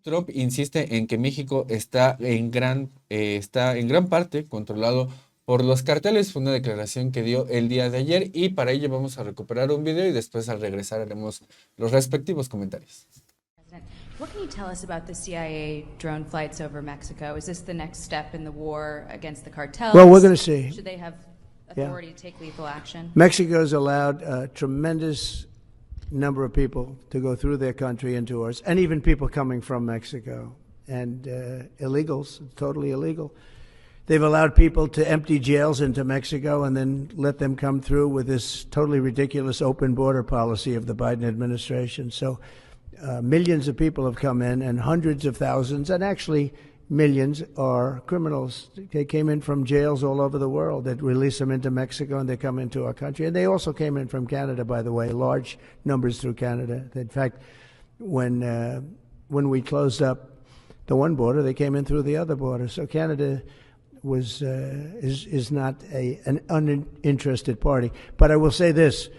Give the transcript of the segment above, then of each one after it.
Trump insiste en que México está en gran parte controlado por los carteles. Fue una declaración que dio el día de ayer y para ello vamos a recuperar un video y después al regresar haremos los respectivos comentarios. President, what can you tell us about the CIA drone flights over Mexico? Is this the next step in the war against the cartels? Well, we're going to see. Should they have Yeah. authority to take lethal action? Mexico's allowed a tremendous number of people to go through their country into ours, and even people coming from Mexico, and illegals, totally illegal. They've allowed people to empty jails into Mexico and then let them come through with this totally ridiculous open border policy of the Biden administration. So millions of people have come in, and hundreds of thousands, and actually millions are criminals. They came in from jails all over the world. They'd release them into Mexico, and they come into our country. And they also came in from Canada, by the way, large numbers through Canada. In fact, when we closed up the one border, they came in through the other border. So Canada is not an uninterested party. But I will say this.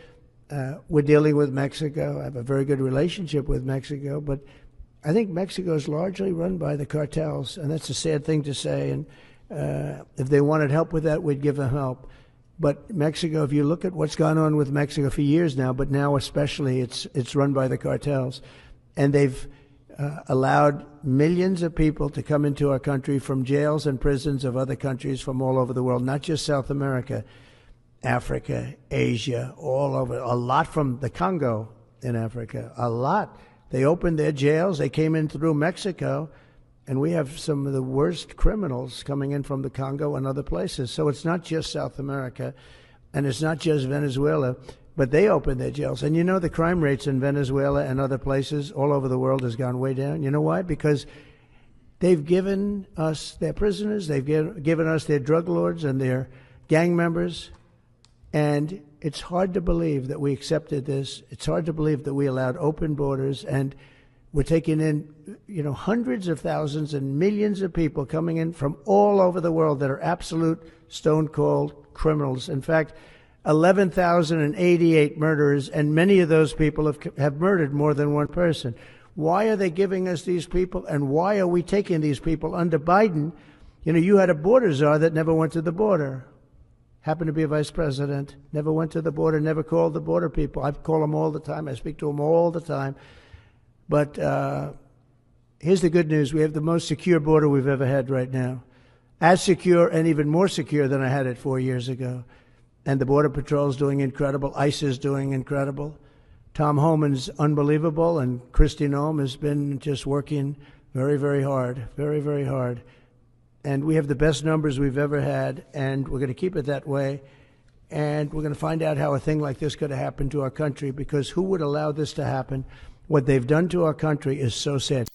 We're dealing with Mexico. I have a very good relationship with Mexico, but I think Mexico is largely run by the cartels, and that's a sad thing to say. And if they wanted help with that, we'd give them help. But Mexico, if you look at what's gone on with Mexico for years now, but now especially, it's run by the cartels, and they've allowed millions of people to come into our country from jails and prisons of other countries from all over the world, not just South America, Africa, Asia, all over, a lot from the Congo in Africa, a lot. They opened their jails, they came in through Mexico, and we have some of the worst criminals coming in from the Congo and other places. So it's not just South America, and it's not just Venezuela, but they opened their jails. And you know the crime rates in Venezuela and other places all over the world has gone way down. You know why? Because they've given us their prisoners, they've given us their drug lords and their gang members, and it's hard to believe that we accepted this. It's hard to believe that we allowed open borders, and we're taking in, hundreds of thousands and millions of people coming in from all over the world that are absolute stone-cold criminals. In fact, 11,088 murderers, and many of those people have murdered more than one person. Why are they giving us these people, and why are we taking these people under Biden? You had a border czar that never went to the border. Happened to be a vice president, never went to the border, never called the border people. I call them all the time. I speak to them all the time. But here's the good news. We have the most secure border we've ever had right now. As secure and even more secure than I had it 4 years ago. And the Border Patrol is doing incredible. ICE is doing incredible. Tom Homan's unbelievable, and Kristi Noem has been just working very, very hard, very, very hard. And we have the best numbers we've ever had, and we're going to keep it that way. And we're going to find out how a thing like this could have happened to our country, because who would allow this to happen? What they've done to our country is so sad.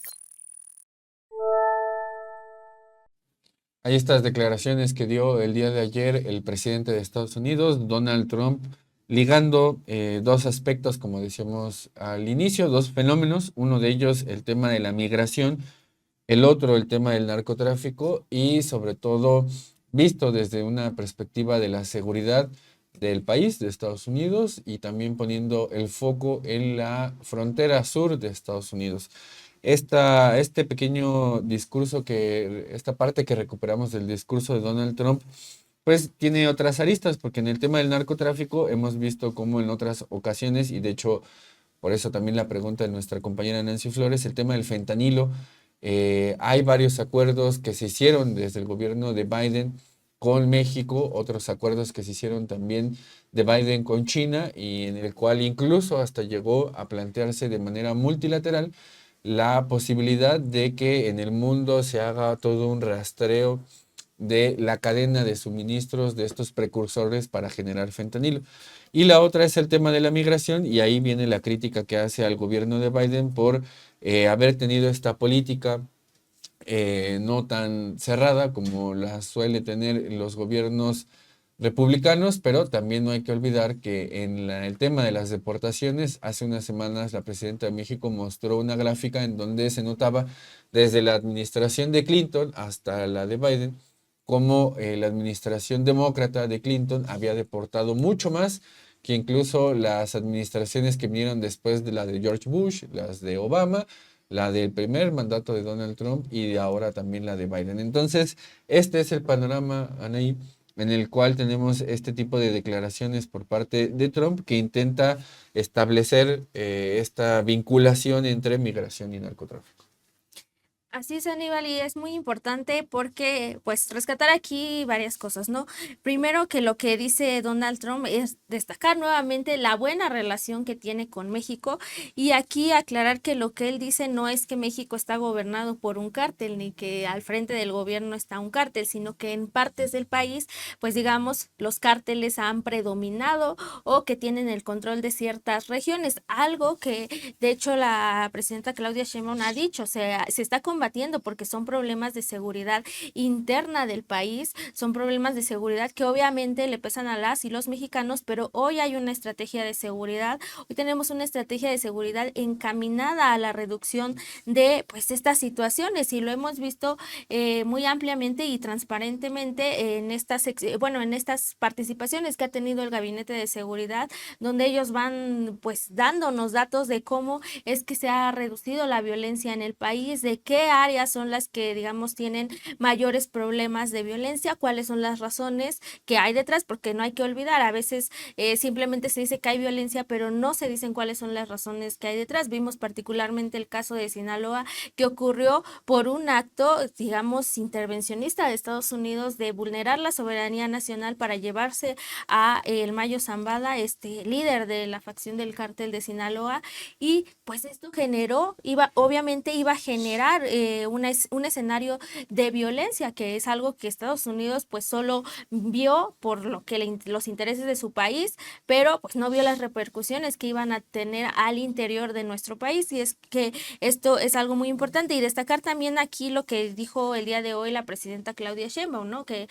Hay estas declaraciones que dio el día de ayer el presidente de Estados Unidos, Donald Trump, ligando dos aspectos, como decíamos al inicio, dos fenómenos. Uno de ellos, el tema de la migración, el otro, el tema del narcotráfico, y sobre todo visto desde una perspectiva de la seguridad del país, de Estados Unidos, y también poniendo el foco en la frontera sur de Estados Unidos. Este pequeño discurso, esta parte que recuperamos del discurso de Donald Trump, pues tiene otras aristas, porque en el tema del narcotráfico hemos visto cómo en otras ocasiones, y de hecho por eso también la pregunta de nuestra compañera Nancy Flores, el tema del fentanilo, hay varios acuerdos que se hicieron desde el gobierno de Biden con México, otros acuerdos que se hicieron también de Biden con China, y en el cual incluso hasta llegó a plantearse de manera multilateral la posibilidad de que en el mundo se haga todo un rastreo de la cadena de suministros de estos precursores para generar fentanilo. Y la otra es el tema de la migración, y ahí viene la crítica que hace al gobierno de Biden por haber tenido esta política no tan cerrada como la suele tener los gobiernos republicanos, pero también no hay que olvidar que en el tema de las deportaciones, hace unas semanas la presidenta de México mostró una gráfica en donde se notaba desde la administración de Clinton hasta la de Biden, cómo la administración demócrata de Clinton había deportado mucho más que incluso las administraciones que vinieron después de la de George Bush, las de Obama, la del primer mandato de Donald Trump y ahora también la de Biden. Entonces, este es el panorama, Anaí, en el cual tenemos este tipo de declaraciones por parte de Trump que intenta establecer esta vinculación entre migración y narcotráfico. Así es, Aníbal, y es muy importante porque, pues, rescatar aquí varias cosas, ¿no? Primero, que lo que dice Donald Trump es destacar nuevamente la buena relación que tiene con México y aquí aclarar que lo que él dice no es que México está gobernado por un cártel ni que al frente del gobierno está un cártel, sino que en partes del país, pues, digamos, los cárteles han predominado o que tienen el control de ciertas regiones, algo que, de hecho, la presidenta Claudia Sheinbaum ha dicho, o sea, se está combatiendo porque son problemas de seguridad interna del país, son problemas de seguridad que obviamente le pesan a las y los mexicanos, pero hoy hay una estrategia de seguridad, hoy tenemos una estrategia de seguridad encaminada a la reducción de pues estas situaciones y lo hemos visto muy ampliamente y transparentemente en en estas participaciones que ha tenido el Gabinete de Seguridad, donde ellos van pues dándonos datos de cómo es que se ha reducido la violencia en el país, de qué áreas son las que, digamos, tienen mayores problemas de violencia, cuáles son las razones que hay detrás, porque no hay que olvidar, a veces simplemente se dice que hay violencia, pero no se dicen cuáles son las razones que hay detrás. Vimos particularmente el caso de Sinaloa, que ocurrió por un acto, digamos, intervencionista de Estados Unidos de vulnerar la soberanía nacional para llevarse a el Mayo Zambada, líder de la facción del cártel de Sinaloa, y pues esto obviamente iba a generar un escenario de violencia, que es algo que Estados Unidos pues solo vio por lo que los intereses de su país, pero pues no vio las repercusiones que iban a tener al interior de nuestro país, y es que esto es algo muy importante, y destacar también aquí lo que dijo el día de hoy la presidenta Claudia Sheinbaum, ¿no? Que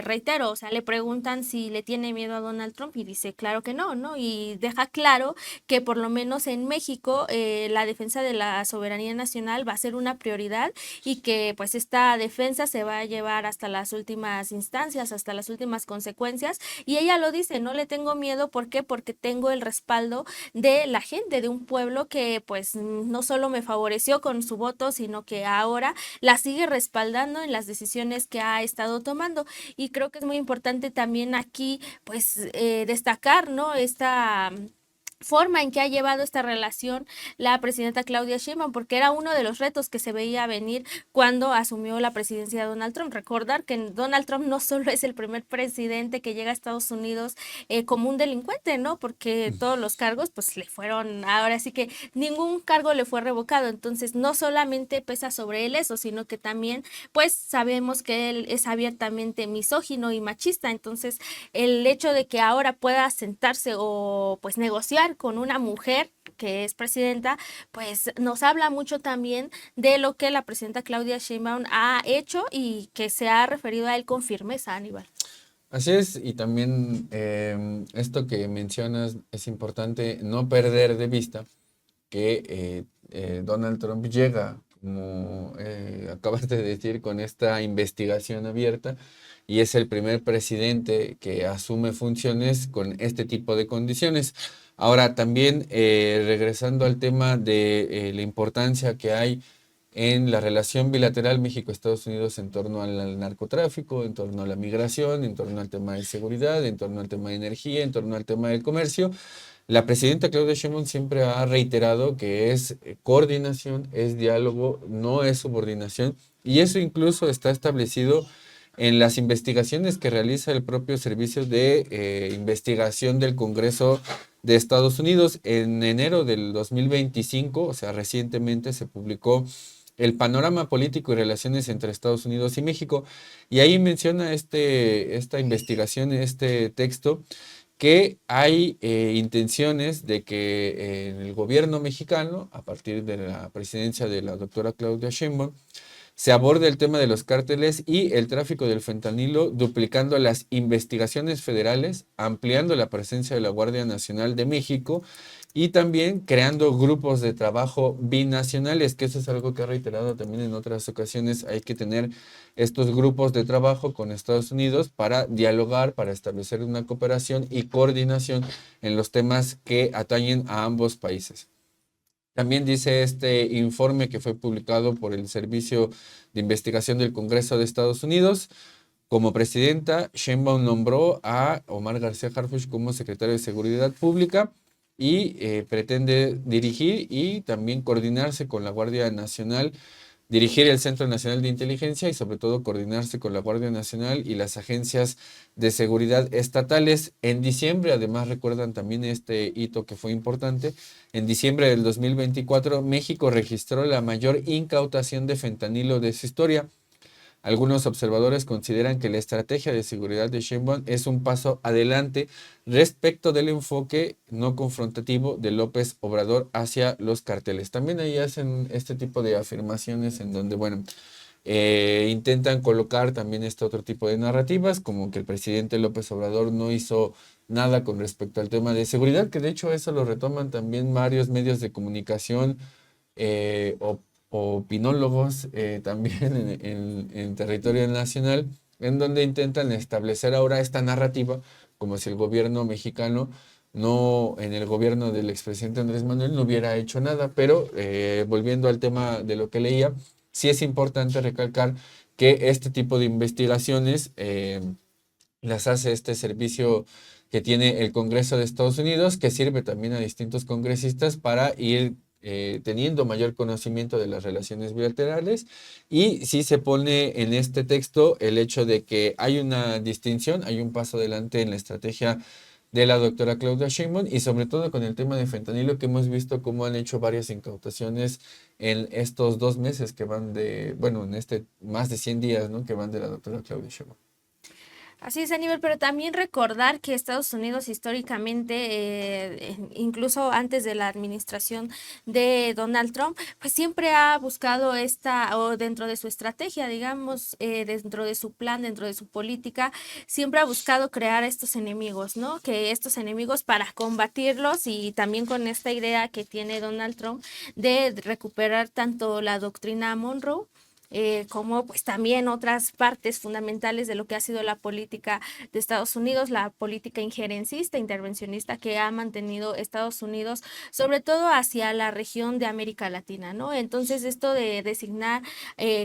reitero, o sea, le preguntan si le tiene miedo a Donald Trump y dice claro que no, ¿no? Y deja claro que por lo menos en México la defensa de la soberanía nacional va a ser una prioridad y que pues esta defensa se va a llevar hasta las últimas instancias, hasta las últimas consecuencias, y ella lo dice, no le tengo miedo, ¿por qué? Porque tengo el respaldo de la gente, de un pueblo que pues no solo me favoreció con su voto, sino que ahora la sigue respaldando en las decisiones que ha estado tomando, y creo que es muy importante también aquí pues destacar, ¿no? Esta forma en que ha llevado esta relación la presidenta Claudia Sheinbaum, porque era uno de los retos que se veía venir cuando asumió la presidencia de Donald Trump. Recordar que Donald Trump no solo es el primer presidente que llega a Estados Unidos como un delincuente, ¿no? Porque todos los cargos pues le fueron, ahora sí que ningún cargo le fue revocado, entonces no solamente pesa sobre él eso, sino que también pues sabemos que él es abiertamente misógino y machista, entonces el hecho de que ahora pueda sentarse o pues negociar con una mujer que es presidenta, pues nos habla mucho también de lo que la presidenta Claudia Sheinbaum ha hecho y que se ha referido a él con firmeza, Aníbal. Así es, y también esto que mencionas es importante no perder de vista que Donald Trump llega, como acabas de decir, con esta investigación abierta y es el primer presidente que asume funciones con este tipo de condiciones. Ahora, también regresando al tema de la importancia que hay en la relación bilateral México-Estados Unidos en torno al narcotráfico, en torno a la migración, en torno al tema de seguridad, en torno al tema de energía, en torno al tema del comercio. La presidenta Claudia Sheinbaum siempre ha reiterado que es coordinación, es diálogo, no es subordinación, y eso incluso está establecido en las investigaciones que realiza el propio Servicio de Investigación del Congreso de Estados Unidos. En enero del 2025, o sea, recientemente se publicó el panorama político y relaciones entre Estados Unidos y México, y ahí menciona esta investigación, este texto, que hay intenciones de que en el gobierno mexicano, a partir de la presidencia de la doctora Claudia Sheinbaum, se aborde el tema de los cárteles y el tráfico del fentanilo, duplicando las investigaciones federales, ampliando la presencia de la Guardia Nacional de México y también creando grupos de trabajo binacionales, que eso es algo que ha reiterado también en otras ocasiones. Hay que tener estos grupos de trabajo con Estados Unidos para dialogar, para establecer una cooperación y coordinación en los temas que atañen a ambos países. También dice este informe que fue publicado por el Servicio de Investigación del Congreso de Estados Unidos. Como presidenta, Sheinbaum nombró a Omar García Harfuch como secretario de Seguridad Pública y pretende dirigir y también coordinarse con la Guardia Nacional, dirigir el Centro Nacional de Inteligencia y sobre todo coordinarse con la Guardia Nacional y las agencias de seguridad estatales. En diciembre, además recuerdan también este hito que fue importante, en diciembre del 2024 México registró la mayor incautación de fentanilo de su historia. Algunos observadores consideran que la estrategia de seguridad de Sheinbaum es un paso adelante respecto del enfoque no confrontativo de López Obrador hacia los carteles. También ahí hacen este tipo de afirmaciones en donde, bueno, intentan colocar también este otro tipo de narrativas, como que el presidente López Obrador no hizo nada con respecto al tema de seguridad, que de hecho eso lo retoman también varios medios de comunicación o opinólogos también en territorio nacional, en donde intentan establecer ahora esta narrativa como si el gobierno mexicano no, en el gobierno del expresidente Andrés Manuel no hubiera hecho nada, pero volviendo al tema de lo que leía, sí es importante recalcar que este tipo de investigaciones las hace este servicio que tiene el Congreso de Estados Unidos, que sirve también a distintos congresistas para ir teniendo mayor conocimiento de las relaciones bilaterales. Y sí se pone en este texto el hecho de que hay una distinción, hay un paso adelante en la estrategia de la doctora Claudia Sheinbaum y sobre todo con el tema de fentanilo, que hemos visto cómo han hecho varias incautaciones en estos 2 meses que van de, bueno, en este más de 100 días, ¿no? Que van de la doctora Claudia Sheinbaum. Así es, Aníbal, pero también recordar que Estados Unidos históricamente, incluso antes de la administración de Donald Trump, pues siempre ha buscado o dentro de su estrategia, digamos, dentro de su plan, dentro de su política, siempre ha buscado crear estos enemigos, ¿no? Que estos enemigos para combatirlos y también con esta idea que tiene Donald Trump de recuperar tanto la doctrina Monroe, como pues también otras partes fundamentales de lo que ha sido la política de Estados Unidos, la política injerencista, intervencionista que ha mantenido Estados Unidos, sobre todo hacia la región de América Latina, ¿no? Entonces esto de designar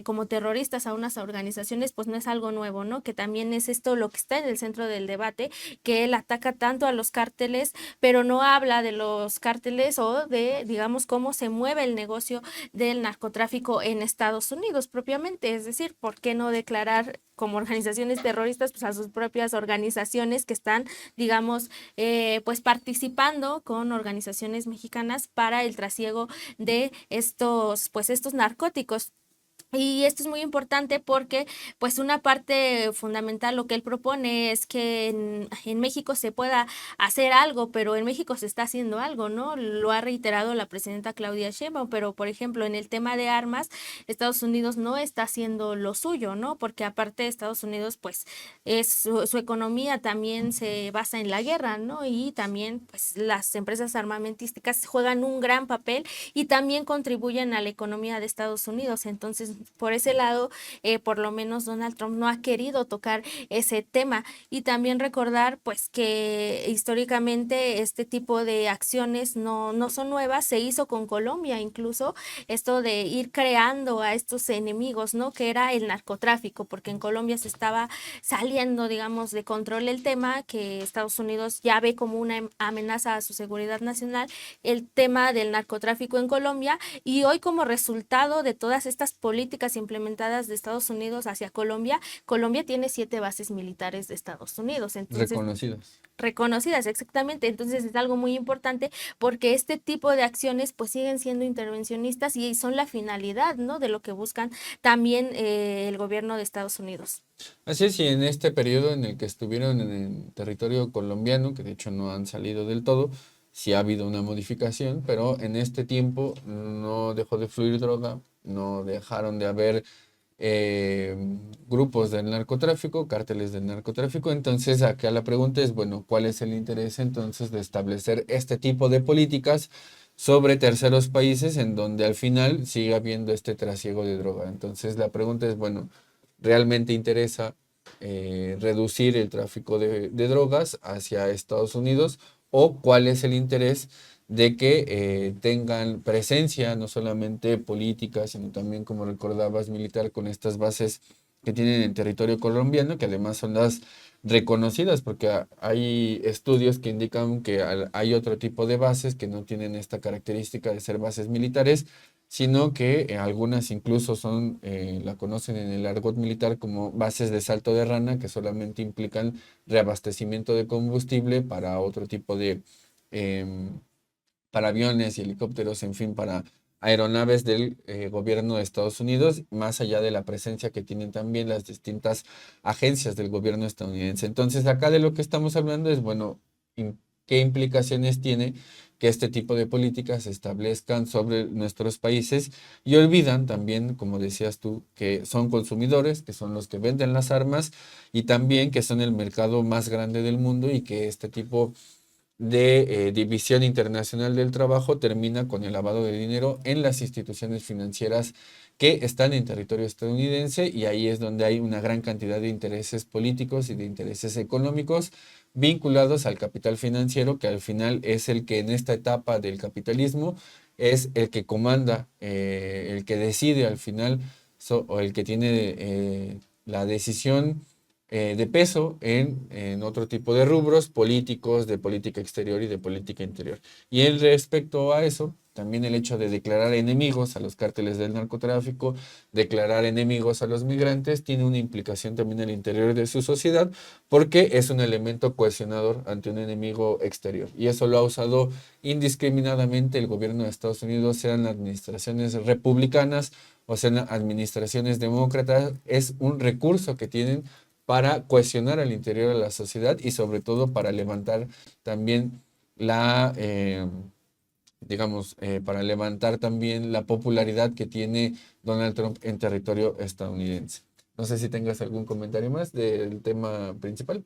como terroristas a unas organizaciones, pues no es algo nuevo, ¿no? Que también es esto lo que está en el centro del debate, que él ataca tanto a los cárteles, pero no habla de los cárteles o de, digamos, cómo se mueve el negocio del narcotráfico en Estados Unidos propiamente, es decir, ¿por qué no declarar como organizaciones terroristas pues a sus propias organizaciones que están, digamos, pues participando con organizaciones mexicanas para el trasiego de estos narcóticos? Y esto es muy importante porque pues una parte fundamental lo que él propone es que en México se pueda hacer algo, pero en México se está haciendo algo, ¿no? Lo ha reiterado la presidenta Claudia Sheinbaum, pero por ejemplo en el tema de armas, Estados Unidos no está haciendo lo suyo, ¿no? Porque aparte Estados Unidos pues su economía también se basa en la guerra, ¿no? Y también pues las empresas armamentísticas juegan un gran papel y también contribuyen a la economía de Estados Unidos. Entonces, por ese lado, por lo menos Donald Trump no ha querido tocar ese tema. Y también recordar, pues, que históricamente este tipo de acciones no son nuevas. Se hizo con Colombia, incluso esto de ir creando a estos enemigos, ¿no? Que era el narcotráfico, porque en Colombia se estaba saliendo, digamos, de control el tema, que Estados Unidos ya ve como una amenaza a su seguridad nacional, el tema del narcotráfico en Colombia, y hoy como resultado de todas estas políticas implementadas de Estados Unidos hacia Colombia, Colombia tiene 7 bases militares de Estados Unidos. Entonces, reconocidas, exactamente. Entonces es algo muy importante porque este tipo de acciones pues siguen siendo intervencionistas y son la finalidad, ¿no? De lo que buscan también el gobierno de Estados Unidos. Así es, y en este periodo en el que estuvieron en el territorio colombiano, que de hecho no han salido del todo, sí ha habido una modificación, pero en este tiempo no dejó de fluir droga, no dejaron de haber grupos del narcotráfico, cárteles del narcotráfico. Entonces acá la pregunta es, bueno, ¿cuál es el interés entonces de establecer este tipo de políticas sobre terceros países en donde al final siga habiendo este trasiego de droga? Entonces la pregunta es, bueno, ¿realmente interesa reducir el tráfico de drogas hacia Estados Unidos o cuál es el interés de que tengan presencia no solamente política, sino también, como recordabas, militar, con estas bases que tienen en territorio colombiano, que además son las reconocidas, porque hay estudios que indican que hay otro tipo de bases que no tienen esta característica de ser bases militares, sino que algunas incluso son, la conocen en el argot militar como bases de salto de rana, que solamente implican reabastecimiento de combustible para otro tipo de, em, para aviones y helicópteros, en fin, para aeronaves del gobierno de Estados Unidos, más allá de la presencia que tienen también las distintas agencias del gobierno estadounidense. Entonces, acá de lo que estamos hablando es, bueno, ¿qué implicaciones tiene que este tipo de políticas se establezcan sobre nuestros países? Y olvidan también, como decías tú, que son consumidores, que son los que venden las armas y también que son el mercado más grande del mundo y que este tipo de división internacional del trabajo termina con el lavado de dinero en las instituciones financieras que están en territorio estadounidense, y ahí es donde hay una gran cantidad de intereses políticos y de intereses económicos vinculados al capital financiero, que al final es el que en esta etapa del capitalismo es el que comanda, el que decide al final, o el que tiene la decisión de peso en otro tipo de rubros políticos, de política exterior y de política interior. Y en respecto a eso, también el hecho de declarar enemigos a los cárteles del narcotráfico, declarar enemigos a los migrantes, tiene una implicación también al interior de su sociedad, porque es un elemento cohesionador ante un enemigo exterior. Y eso lo ha usado indiscriminadamente el gobierno de Estados Unidos, sean administraciones republicanas o sean administraciones demócratas. Es un recurso que tienen para cohesionar al interior de la sociedad y sobre todo para levantar también la, digamos, para levantar también la popularidad que tiene Donald Trump en territorio estadounidense. No sé si tengas algún comentario más del tema principal.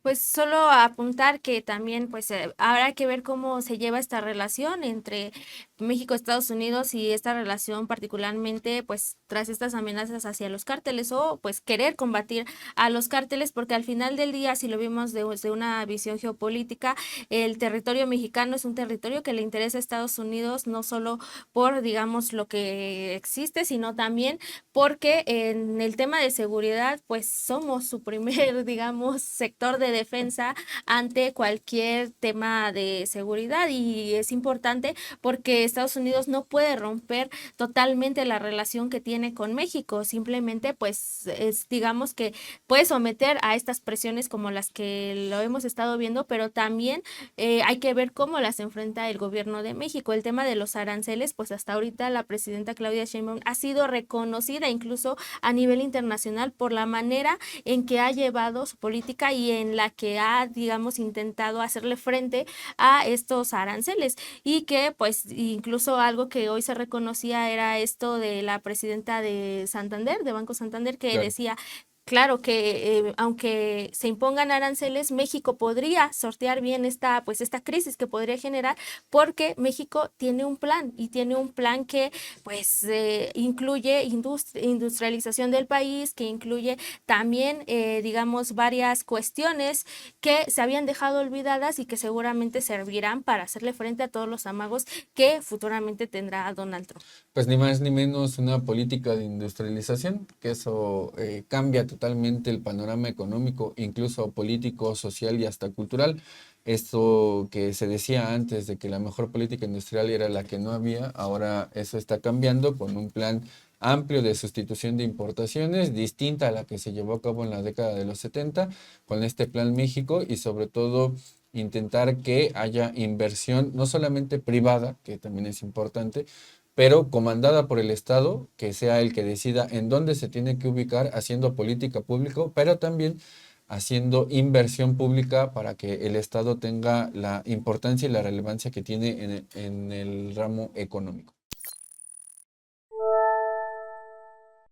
Pues solo apuntar que también pues habrá que ver cómo se lleva esta relación entre México, Estados Unidos y esta relación particularmente pues tras estas amenazas hacia los cárteles o pues querer combatir a los cárteles, porque al final del día, si lo vimos desde una visión geopolítica, el territorio mexicano es un territorio que le interesa a Estados Unidos, no solo por digamos lo que existe, sino también porque en el tema de seguridad pues somos su primer digamos sector de defensa ante cualquier tema de seguridad, y es importante porque Estados Unidos no puede romper totalmente la relación que tiene con México, simplemente pues es, digamos que puede someter a estas presiones como las que lo hemos estado viendo, pero también hay que ver cómo las enfrenta el gobierno de México. El tema de los aranceles, pues hasta ahorita la presidenta Claudia Sheinbaum ha sido reconocida incluso a nivel internacional por la manera en que ha llevado su política y en la que ha, digamos, intentado hacerle frente a estos aranceles, y que pues incluso algo que hoy se reconocía era esto de la presidenta de Santander, de Banco Santander, que Claro. decía claro que aunque se impongan aranceles, México podría sortear bien esta, pues, esta crisis que podría generar, porque México tiene un plan y tiene un plan que pues incluye industrialización del país, que incluye también digamos varias cuestiones que se habían dejado olvidadas y que seguramente servirán para hacerle frente a todos los amagos que futuramente tendrá Donald Trump. Pues ni más ni menos una política de industrialización, que eso cambia totalmente el panorama económico, incluso político, social y hasta cultural. Esto que se decía antes de que la mejor política industrial era la que no había, ahora eso está cambiando con un plan amplio de sustitución de importaciones, distinta a la que se llevó a cabo en la década de los 70, con este Plan México, y sobre todo intentar que haya inversión, no solamente privada, que también es importante, pero comandada por el Estado, que sea el que decida en dónde se tiene que ubicar, haciendo política pública, pero también haciendo inversión pública para que el Estado tenga la importancia y la relevancia que tiene en el ramo económico.